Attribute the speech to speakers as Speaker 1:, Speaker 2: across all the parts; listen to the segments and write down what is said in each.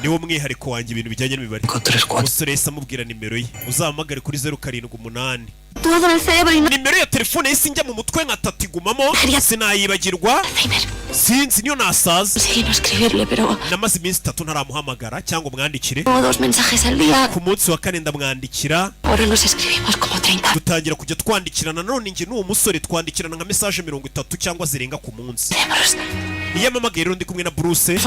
Speaker 1: niwo mwihariko wanjye ibintu bijyanye n'imibare. Umusore yahise amubwira nimero ye, uzahamagare kuri 078. Nimero ya telefone yahise njya mu mutwe nka tatu igumamo, sinayibagirwa, sinzi niyo nasaza. Namaze iminsi 3 ntaramuhamagara cyangwa umwandikire. Ku munsi wa 4 ndamwandikira, dutangira kujya twandikirana. None njye n'uwo musore twandikirana nka message 30 cyangwa zirenga ku munsi. Iyo amamagaye rero ndi kumwe na Bruce,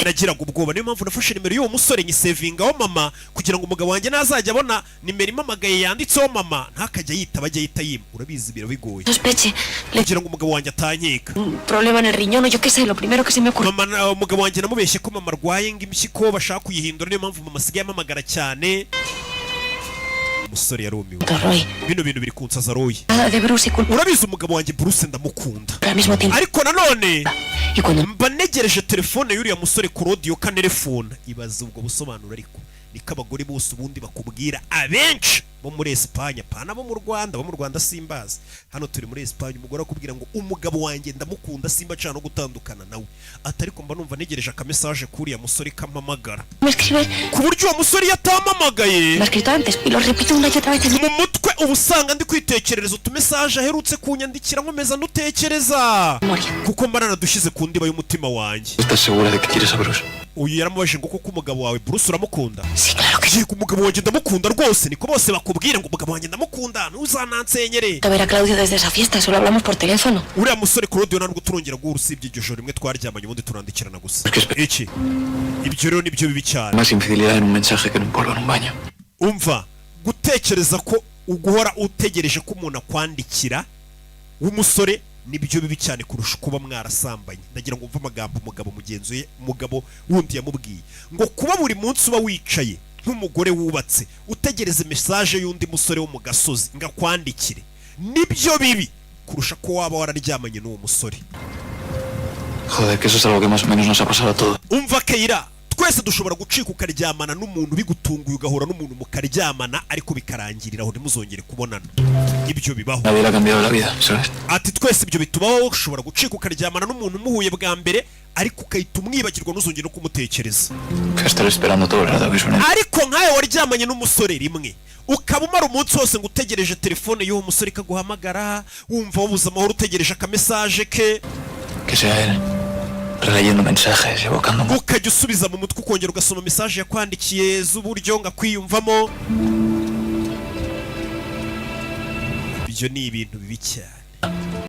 Speaker 1: nagiraga ubwoba. Niyo mpamvu nafashe nimero y'uwo musore nyisevingaho mama, kugira ngo umugabo wanjye nazajya abona nimero imamagaye yanditseho mama ntakajya yitaba, ajya yita yima. Urabizi biro bigoye kugira ngo umugabo wanjye atanyeka. Mama, umugabo wanjye namubeshye ko mama arwaye ng'impyiko bashaka kuyihindura, niyo mpamvu mama asigaye amamagara cyane. Umusore yarumiwe. Bino bintu biri kunsaza Roy. Urabizi umugabo wanjye Bruce ndamukunda, ariko nanone mba negereje telefone y'uriya musore Claudio Kanelefone. Ibaze ubwo busobanuro, ariko niko abagore bose ubundi bakubwira, abenshi bo muri Espagne, pana bo mu Rwanda. Bo mu Rwanda simbazi, hano turi muri Espagne. Umugore akubwira ngo umugabo wanjye ndamukunda, simba cyane no gutandukana nawe. Atariko mba numva negereje aka message kuri ya musore kamamagara, ku buryo uwo musore yatamamagaye mu mutwe ubusanga ndi kwitekerereza utumessage aherutse kunyandikira nkomeza ndutekereza, kuko mba naradushize ku ndiba y'umutima wanjye. Uyu yaramubajije ngo kuko umugabo wawe Bruce uramukunda? Yego umugabo wanjye ndamukunda rwose, niko bose bakubwira ngo umugabo wanjye ndamukunda, ntuzanansenyere. Uriya musore Claudio ntabwo turongera guhura usibye iryo joro rimwe twaryamanye, ubundi turandikirana gusa. Iki ibyo rero nibyo bibi cyane. Umva, gutekereza ko uguhora utegereje ko umuntu akwandikira w'umusore nibyo bibi cyane kurusha kuba mwarasambanye. Ndagira ngo umva amagambo umugabo mugenzuye, umugabo wundi yamubwiye ngo kuba buri munsi uba wicaye nk'umugore wubatse utegereze message y'undi musore wo mu gasozi ngakwandikire, nibyo bibi kurusha ko waba wararyamanye n'uwo musore. Umva Keira, twese dushobora gucika ukaryamana n'umuntu bigutunguye, ugahura n'umuntu mukaryamana ariko bikarangirira aho ntimuzongere kubonana. Ibyo bibaho. Ati twese ibyo bitubaho. Ushobora gucika ukaryamana n'umuntu muhuye bwa mbere ariko ukahita umwibagirwa ntuzongere no kumutekereza. Ariko nkawe waryamanye n'umusore rimwe, ukaba umara umunsi wose ngo utegereje telefone y'uwo musore ikaguhamagara, wumva wabuze amahoro utegereje aka message ke, ukajya usubiza mu mutwe ukongera ugasoma message yakwandikiye z'uburyo ngakwiyumvamo. Ibyo ni ibintu bibi cyane.